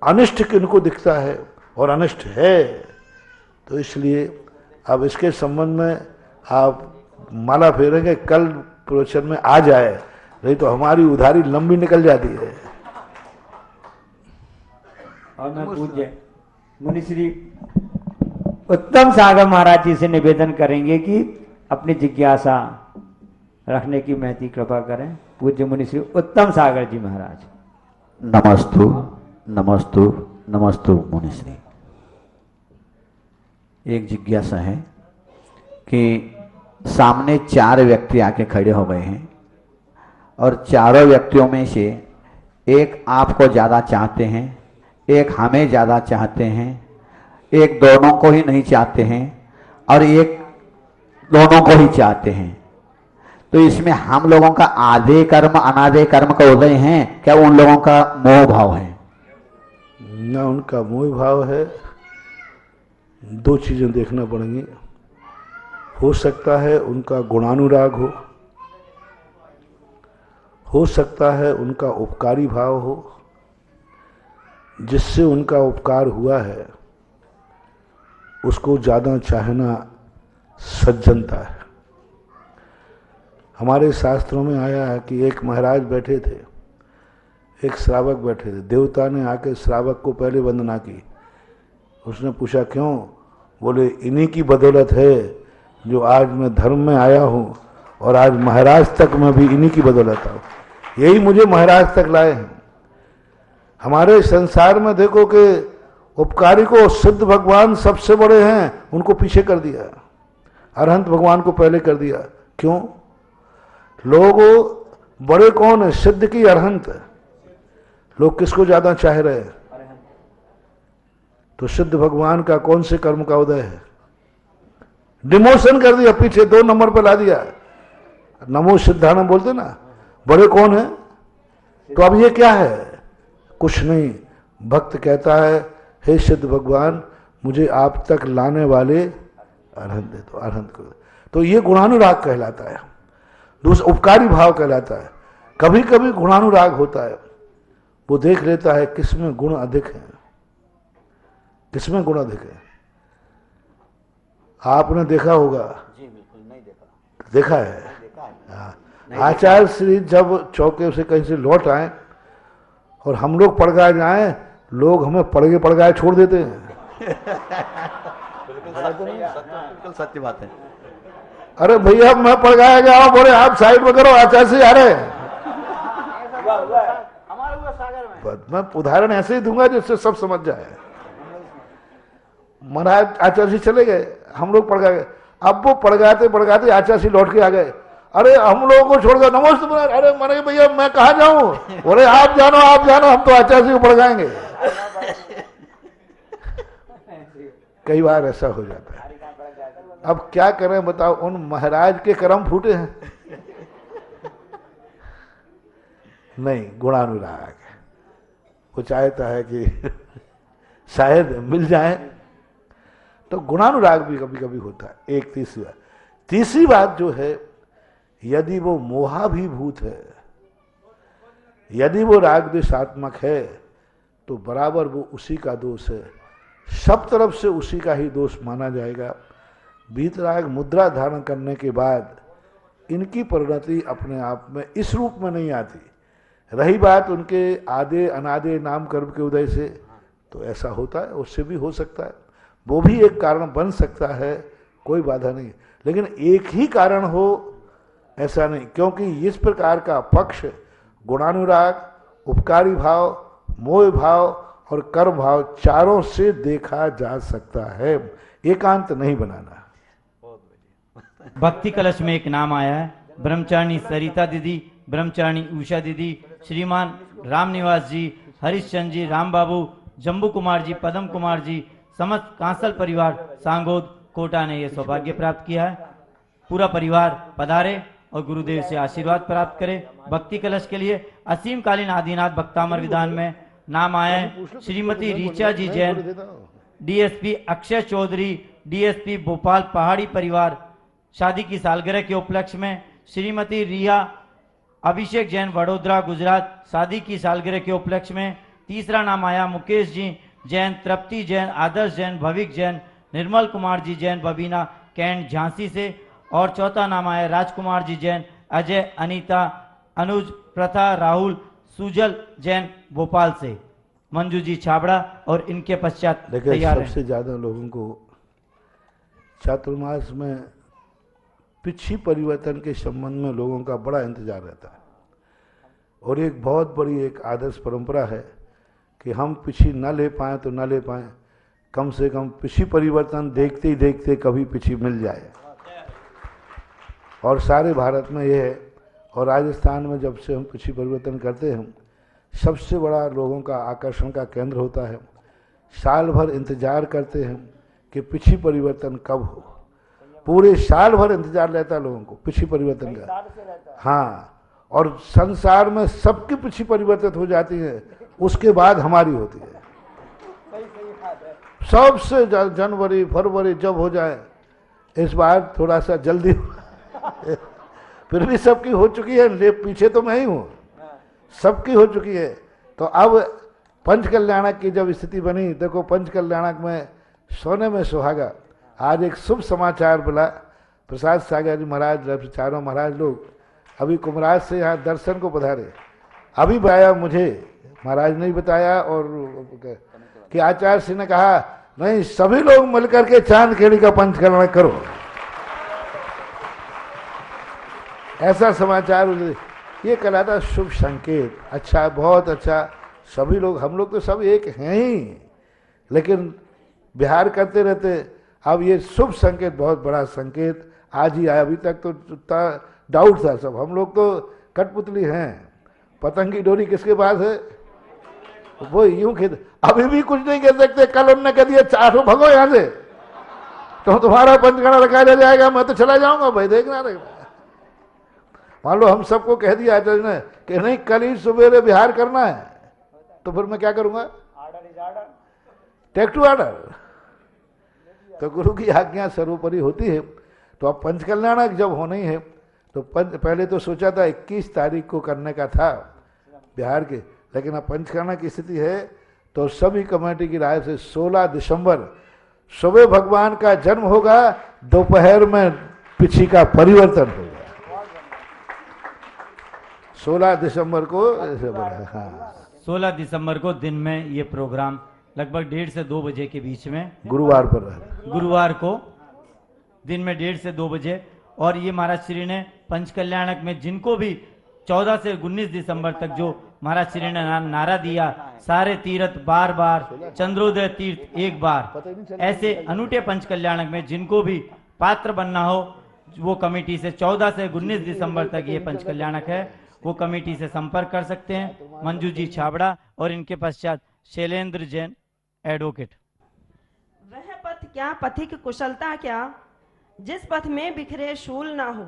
अनिष्ट किनको दिखता है और अनिष्ट है, तो इसलिए अब इसके संबंध में आप माला फेरेंगे, कल प्रवचन में आ जाए, नहीं तो हमारी उधारी लंबी निकल जाती है। और मैं पूज्य मुनि श्री उत्तम सागर महाराज जी से निवेदन करेंगे कि अपनी जिज्ञासा रखने की महती कृपा करें। पूज्य मुनि श्री उत्तम सागर जी महाराज। नमस्तु नमस्तु नमस्तु मुनिश्री। एक जिज्ञासा है कि सामने 4 व्यक्ति आके खड़े हो गए हैं और चारों व्यक्तियों में से एक आपको ज़्यादा चाहते हैं, एक हमें ज़्यादा चाहते हैं, एक दोनों को ही नहीं चाहते हैं और एक दोनों को ही चाहते हैं। तो इसमें हम लोगों का आधे कर्म अनाधे कर्म का उदय है क्या? उन लोगों का मोह भाव है? न उनका मोह भाव है, दो चीज़ें देखना पड़ेंगी। हो सकता है उनका गुणानुराग हो सकता है उनका उपकारी भाव हो, जिससे उनका उपकार हुआ है उसको ज़्यादा चाहना सज्जनता है। हमारे शास्त्रों में आया है कि एक महाराज बैठे थे, एक श्रावक बैठे थे। देवता ने आके श्रावक को पहले वंदना की। उसने पूछा क्यों? बोले इन्हीं की बदौलत है जो आज मैं धर्म में आया हूँ, और आज महाराज तक मैं भी इन्हीं की बदौलत आऊँ। यही मुझे महाराज तक लाए हैं। हमारे संसार में देखो कि उपकारी को सिद्ध भगवान सबसे बड़े हैं, उनको पीछे कर दिया। अरहंत भगवान को पहले कर दिया। क्यों? लोग बड़े कौन है, सिद्ध की अरहंत? लोग किसको ज्यादा चाह रहे हैं? तो सिद्ध भगवान का कौन से कर्म का उदय है? डिमोशन कर दिया, पीछे 2 नंबर पर ला दिया। नमो सिद्धानम बोलते ना, बड़े कौन है? तो अब ये क्या है? कुछ नहीं। भक्त कहता है हे सिद्ध भगवान, मुझे आप तक लाने वाले अरहंत दे दो, अरहंत को। तो ये गुणानुराग कहलाता है। दूसरा उपकारी भाव कहलाता है। कभी कभी गुणानुराग होता है, वो देख लेता है किसमें गुण अधिक है, किसमें गुण अधिक है। आपने देखा होगा? जी बिल्कुल नहीं देखा। देखा है? हाँ। आचार्य श्री जब चौके से कहीं से लौट आए और हम लोग पड़गाए जाए, लोग हमें पड़गाए छोड़ देते हैं। बिल्कुल सत्य बात है। अरे भैया मैं पड़गाया गया हूं, बोले आप साइड में करो, आचार्य से आ रहे हैं। मैं उदाहरण ऐसे ही दूंगा जिससे सब समझ जाए। महाराज आचार्य चले गए, हम लोग पड़गा गए। अब वो पड़गाते पड़गाते आचार्य लौट के आ गए। अरे हम लोगों को छोड़ दो, नमस्ते महाराज। अरे मैंने भैया मैं कहाँ जाऊं? बोले आप जानो, हम तो आचार्य को पड़गाएंगे। कई बार ऐसा हो जाता है। अब क्या करें बताओ, उन महाराज के कर्म फूटे हैं। नहीं, गुणानुराग वो चाहता है कि शायद मिल जाए, तो गुणानुराग भी कभी कभी होता है। एक तीसरी बात जो है, यदि वो मोहाभिभूत है, यदि वो राग द्वेषात्मक है, तो बराबर वो उसी का दोष है। सब तरफ से उसी का ही दोष माना जाएगा। वीतराग मुद्रा धारण करने के बाद इनकी परिणति अपने आप में इस रूप में नहीं आती। रही बात उनके आधे अनादे नाम कर्म के उदय से, तो ऐसा होता है, उससे भी हो सकता है, वो भी एक कारण बन सकता है, कोई बाधा नहीं। लेकिन एक ही कारण हो ऐसा नहीं, क्योंकि इस प्रकार का पक्ष गुणानुराग, उपकारी भाव, मोह भाव और कर्म भाव चारों से देखा जा सकता है। एकांत नहीं बनाना। भक्ति कलश में एक नाम आया है, ब्रह्मचारिणी सरिता दीदी, ब्रह्मचारिणी उषा दीदी, श्रीमान रामनिवास जी, हरिश्चंद्र जी, राम बाबू, जम्बू कुमार जी, पदम कुमार जी, समस्त कांसल परिवार सांगोद कोटा ने यह सौभाग्य प्राप्त किया है। पूरा परिवार पधारे और गुरुदेव से आशीर्वाद प्राप्त करे। भक्ति कलश के लिए असीम कालीन आदिनाथ भक्तामर विधान में नाम आए हैं श्रीमती रीचा जी जैन, डीएसपी अक्षय चौधरी, डीएसपी भोपाल पहाड़ी परिवार। शादी की सालगिरह के उपलक्ष्य में श्रीमती रिया अभिषेक जैन वडोदरा गुजरात, शादी की सालगिरह के उपलक्ष्य में। तीसरा नाम आया मुकेश जी जैन, तृप्ति जैन, आदर्श जैन, भविक जैन, निर्मल कुमार जी जैन बबीना कैंट झांसी से। और चौथा नाम आया राजकुमार जी जैन, अजय, अनीता, अनुज, प्रथा, राहुल, सुजल जैन भोपाल से। मंजू जी छाबड़ा और इनके पश्चात तैयार हैं। सबसे ज्यादा लोगों को चातुर्मास में पिछी परिवर्तन के संबंध में लोगों का बड़ा इंतजार रहता है, और एक बहुत बड़ी एक आदर्श परंपरा है कि हम पिछी न ले पाए तो न ले पाए, कम से कम पिछी परिवर्तन देखते ही देखते कभी पिछी मिल जाए। और सारे भारत में ये है, और राजस्थान में जब से हम पिछी परिवर्तन करते हैं, सबसे बड़ा लोगों का आकर्षण का केंद्र होता है। साल भर इंतजार करते हैं कि पिछी परिवर्तन कब हो, पूरे साल भर इंतजार रहता है लोगों को पिछी परिवर्तन का। हाँ, और संसार में सबकी पिछी परिवर्तित हो जाती है, उसके बाद हमारी होती है। सबसे जनवरी फरवरी जब हो जाए, इस बार थोड़ा सा जल्दी फिर भी सबकी हो चुकी है, ले पीछे तो मैं ही हूँ, सबकी हो चुकी है। तो अब पंचकल्याणक की जब स्थिति बनी, देखो पंचकल्याणक में सोने में सुहागा। आज एक शुभ समाचार बोला, प्रसाद सागर जी महाराज, चारों महाराज लोग अभी कुमराज से यहाँ दर्शन को पधारे। अभी बताया मुझे, महाराज ने बताया, और कि आचार्य सिंह ने कहा नहीं सभी लोग मिलकर के चांदखेड़ी का पंचकल्याण करो, ऐसा समाचार। ये कहलाता शुभ संकेत। अच्छा, बहुत अच्छा, सभी लोग, हम लोग तो सब एक हैं ही, लेकिन बिहार करते रहते। अब ये शुभ संकेत, बहुत बड़ा संकेत आज ही आया। अभी तक तो डाउट था सब, हम लोग तो कठपुतली हैं, पतंग की डोरी किसके पास है, वो यूं खेद। अभी भी कुछ नहीं कह सकते। कल उन्होंने कह दिया चारों भगो यहां से, तो तुम्हारा पंचकड़ा रखा जाएगा, मैं तो चला जाऊंगा भाई, देखना रहेगा। मान लो हम सबको कह दिया आचार्य ने कि नहीं कल ही सुबेरे बिहार करना है, तो फिर मैं क्या करूंगा, टेक टू ऑर्डर। तो गुरु की आज्ञा सर्वोपरि होती है। तो अब पंचकल्याणक जब होना ही है, तो पहले तो सोचा था 21 तारीख को करने का था बिहार के, लेकिन अब पंचकल्याण की स्थिति है तो सभी कमेटी की राय से 16 दिसंबर सुबह भगवान का जन्म होगा, दोपहर में पिछी का परिवर्तन होगा। 16 दिसंबर को, हाँ 16 दिसंबर को दिन में ये प्रोग्राम लगभग 1:30 से 2 बजे के बीच में, गुरुवार पर, गुरुवार को दिन में 1:30 से 2 बजे। और ये महाराज श्री ने पंचकल्याणक में जिनको भी 14 से 19 दिसंबर तक जो महाराज श्री ने नारा दिया, सारे तीर्थ बार बार, चंद्रोदय तीर्थ एक बार, ऐसे अनूठे पंचकल्याणक में जिनको भी पात्र बनना हो, वो कमेटी से 14 से 19 दिसंबर तक ये पंचकल्याणक है, वो कमेटी से संपर्क कर सकते हैं। मंजू जी छाबड़ा और इनके पश्चात शैलेंद्र जैन एडवोकेट। वह पथ क्या पथिक कुशलता क्या, जिस पथ में बिखरे शूल ना हो।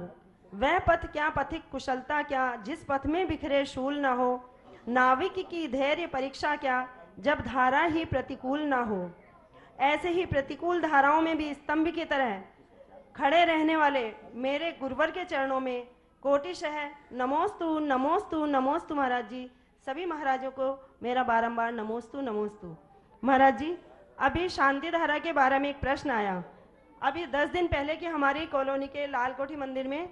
वह पथ क्या पथिक कुशलता क्या, जिस पथ में बिखरे शूल ना हो। नाविक की धैर्य परीक्षा क्या, जब धारा ही प्रतिकूल ना हो। ऐसे ही प्रतिकूल धाराओं में भी स्तंभ की तरह खड़े रहने वाले मेरे गुरुवर के चरणों में कोटिशः नमोस्तु नमोस्तु नमोस्तु। महाराज जी, सभी महाराजों को मेरा बारंबार नमोस्तु नमोस्तु। महाराज जी, अभी शांति धारा के बारे में एक प्रश्न आया। अभी 10 दिन पहले की हमारी कॉलोनी के लाल कोठी मंदिर में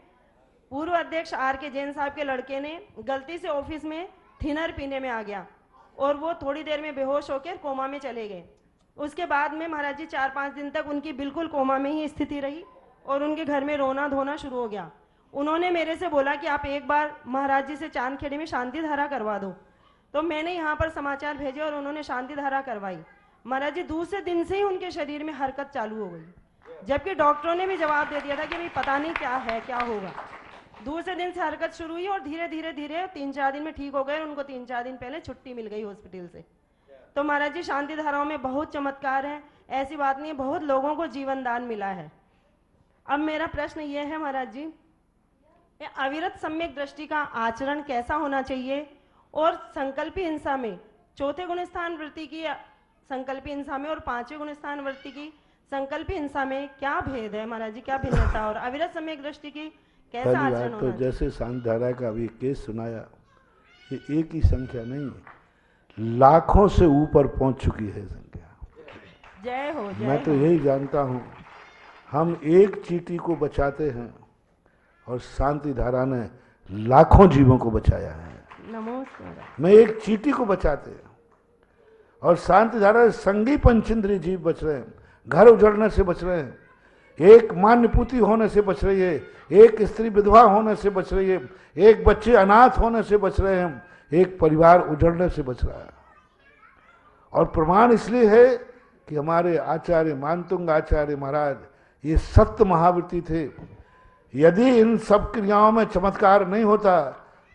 पूर्व अध्यक्ष R.K. जैन साहब के लड़के ने गलती से ऑफिस में थिनर पीने में आ गया और वो थोड़ी देर में बेहोश होकर कोमा में चले गए। उसके बाद में महाराज जी 4-5 दिन तक उनकी बिल्कुल कोमा में ही स्थिति रही और उनके घर में रोना धोना शुरू हो गया। उन्होंने मेरे से बोला कि आप एक बार महाराज जी से चांदखेड़ी में शांति धारा करवा दो। तो मैंने यहाँ पर समाचार भेजे और उन्होंने शांति धारा करवाई। महाराज जी दूसरे दिन से ही उनके शरीर में हरकत चालू हो गई, जबकि डॉक्टरों ने भी जवाब दे दिया था कि भाई पता नहीं क्या है, क्या होगा। दूसरे दिन से हरकत शुरू हुई और धीरे धीरे धीरे 3-4 दिन में ठीक हो गए। उनको 3-4 दिन पहले छुट्टी मिल गई हॉस्पिटल से। तो महाराज जी शांति धाराओं में बहुत चमत्कार है, ऐसी बात नहीं है, बहुत लोगों को जीवन दान मिला है। अब मेरा प्रश्न ये है महाराज जी, अविरत सम्यक दृष्टि का आचरण कैसा होना चाहिए और संकल्पी हिंसा में चौथे गुण स्थान वृत्ति की संकल्पी हिंसा में और 5वें गुण स्थान वृत्ति की संकल्पी हिंसा में क्या भेद है महाराज जी, क्या भिन्नता और अविरत सम्यक दृष्टि की कैसा आचरण होना? तो जैसे शांति धारा का अभी केस सुनाया, ये एक ही संख्या नहीं, लाखों से ऊपर पहुंच चुकी है संख्या। जय हो, जय मैं तो यही जानता हूं, हम एक चींटी को बचाते हैं और शांति धारा ने लाखों जीवों को बचाया है। नमस्कार। मैं एक चींटी को बचाते हैं और शांति धारा संगी पंचेंद्रिय जीव बच रहे हैं, घर उजड़ने से बच रहे हैं, एक मान्यपूति होने से बच रही है, एक स्त्री विधवा होने से बच रही है, एक बच्चे अनाथ होने से बच रहे हैं, एक परिवार उजड़ने से बच रहा है। और प्रमाण इसलिए है कि हमारे आचार्य मानतुंग आचार्य महाराज ये सत्य महावृत्ति थे। यदि इन सब क्रियाओं में चमत्कार नहीं होता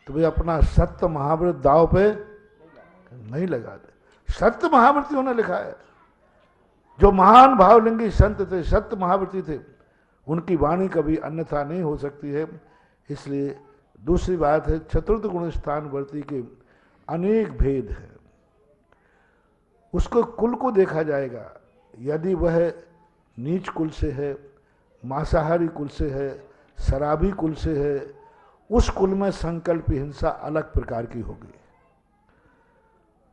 तो वे अपना सत्य महावृत्ति दाव पे नहीं लगाते। सत्य महावृत्ति उन्होंने लिखा है। जो महान भावलिंगी संत थे, सत्य महावृत्ति थे, उनकी वाणी कभी अन्यथा नहीं हो सकती है। इसलिए दूसरी बात है, चतुर्थ गुण स्थान वर्ती के अनेक भेद हैं, उसको कुल को देखा जाएगा। यदि वह नीच कुल से है, मांसाहारी कुल से है, शराबी कुल से है, उस कुल में संकल्पी हिंसा अलग प्रकार की होगी।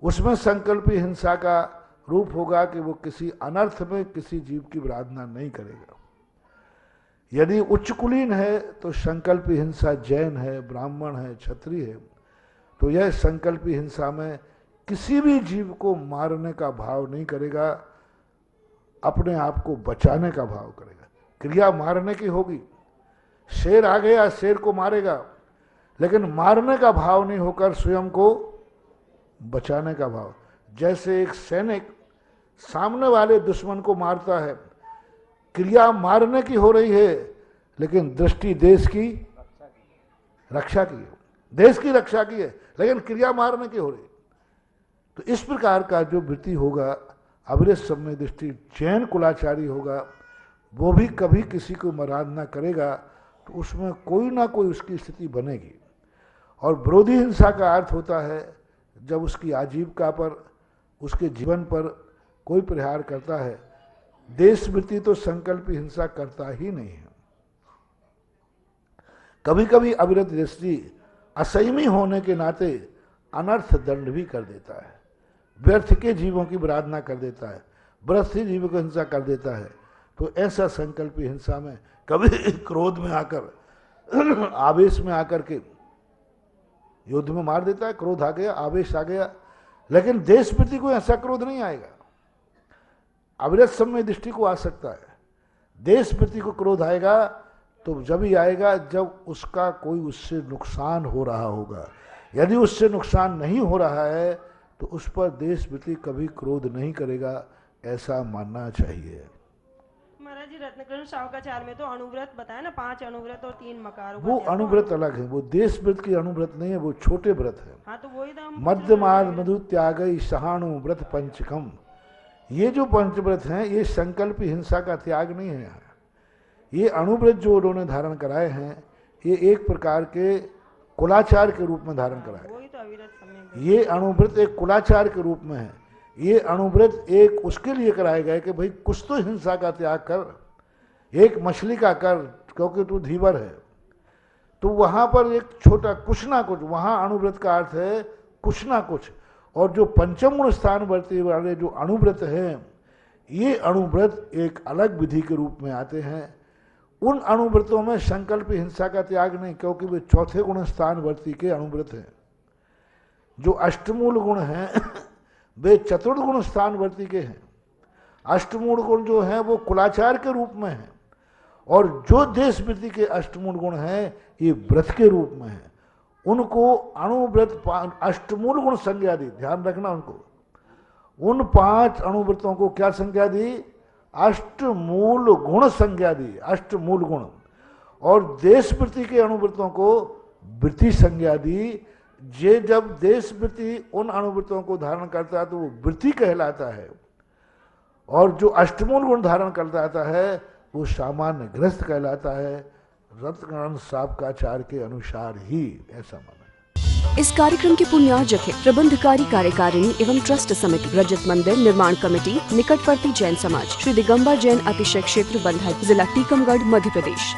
उसमें संकल्पी हिंसा का रूप होगा कि वो किसी अनर्थ में किसी जीव की विराधना नहीं करेगा। यदि उच्च कुलीन है तो संकल्पी हिंसा जैन है, ब्राह्मण है, क्षत्रिय है, तो यह संकल्पी हिंसा में किसी भी जीव को मारने का भाव नहीं करेगा, अपने आप को बचाने का भाव करेगा। क्रिया मारने की होगी, शेर आ गया शेर को मारेगा, लेकिन मारने का भाव नहीं होकर स्वयं को बचाने का भाव। जैसे एक सैनिक सामने वाले दुश्मन को मारता है, क्रिया मारने की हो रही है, लेकिन दृष्टि देश की रक्षा की है, देश की रक्षा की है, लेकिन क्रिया मारने की हो रही है। तो इस प्रकार का जो वृत्ति होगा, अविरत सम्यक दृष्टि जैन कुलाचारी होगा, वो भी कभी किसी को मराद करेगा तो उसमें कोई ना कोई उसकी स्थिति बनेगी। और विरोधी हिंसा का अर्थ होता है जब उसकी आजीविका पर, उसके जीवन पर कोई प्रहार करता है। देशवृत्ति तो संकल्पी हिंसा करता ही नहीं है। कभी कभी अविरत दृष्टि असंयमी होने के नाते अनर्थ दंड भी कर देता है, व्यर्थ के जीवों की विराधना कर देता है, व्रथी जीवों को हिंसा कर देता है। तो ऐसा संकल्पी हिंसा में कभी क्रोध में आकर, आवेश में आकर के युद्ध में मार देता है, क्रोध आ गया, आवेश आ गया, लेकिन देशप्रति को ऐसा क्रोध नहीं आएगा। अविरत सम्यक दृष्टि को आ सकता है, देशप्रति को क्रोध आएगा तो जब ही आएगा जब उसका कोई उससे नुकसान हो रहा होगा। यदि उससे नुकसान नहीं हो रहा है तो उस पर देशप्रति कभी क्रोध नहीं करेगा, ऐसा मानना चाहिए। महाराज जी, रत्नकृष्ण शावकाचार्य में तो अणुव्रत बताया ना, 5 अणुव्रत और 3 मकार। वो अणुव्रत अलग है, वो देशव्रत की अणुव्रत नहीं है, वो छोटे व्रत है। हाँ, तो वही तो मध्यमाद मधु त्यागई सहाणु व्रत पंचकम, ये जो पंचव्रत हैं ये संकल्पी हिंसा का त्याग नहीं है। ये अणुव्रत जो उन्होंने धारण कराए हैं ये एक प्रकार के कुलाचार के रूप में धारण कराए। वही तो अविरत सम्यक। ये अणुव्रत एक कुलाचार के रूप में है। ये अणुव्रत एक उसके लिए कराए गए कि भाई कुछ तो हिंसा का त्याग कर, एक मछली का कर क्योंकि तू धीवर है। तो वहां पर एक छोटा कुछ ना कुछ, वहां अणुव्रत का अर्थ है कुछ ना कुछ। और जो पंचम गुण स्थान वर्ती वाले जो अणुव्रत हैं, ये अणुव्रत एक अलग विधि के रूप में आते हैं। उन अणुव्रतों में संकल्प हिंसा का त्याग नहीं, क्योंकि वे चौथे गुण स्थान वर्ती के अणुव्रत हैं। जो अष्टमूल गुण हैं वे चतुर्थ गुण स्थान वर्ती के हैं। अष्टमूल गुण जो हैं वो कुलाचार के रूप में हैं, और जो देशवृत्ति के अष्टमूल गुण हैं ये व्रत के रूप में हैं। उनको अणुव्रत अष्टमूल गुण संज्ञा दी, ध्यान रखना उनको। उन 5 अणुव्रतों को क्या संज्ञा दी? अष्टमूल गुण संज्ञा दी, अष्टमूल गुण। और देशवृत्ति के अणुव्रतों को वृत्ति संज्ञा दी। जे जब देशवृत्ति उन अणुव्रतों को धारण करता है तो वो वृत्ति कहलाता है, और जो अष्टमूल गुण धारण करता है वो सामान्य ग्रस्त कहलाता है, रत्नकृष्ण शावकाचार्य के अनुसार ही, ऐसा माना। इस कार्यक्रम के पुण्यार्जक है प्रबंधकारी कार्यकारिणी एवं ट्रस्ट समिति, रजत मंदिर निर्माण कमेटी, निकटवर्ती जैन समाज, श्री दिगंबर जैन अतिशय क्षेत्र बंधर, जिला टीकमगढ़, मध्य प्रदेश।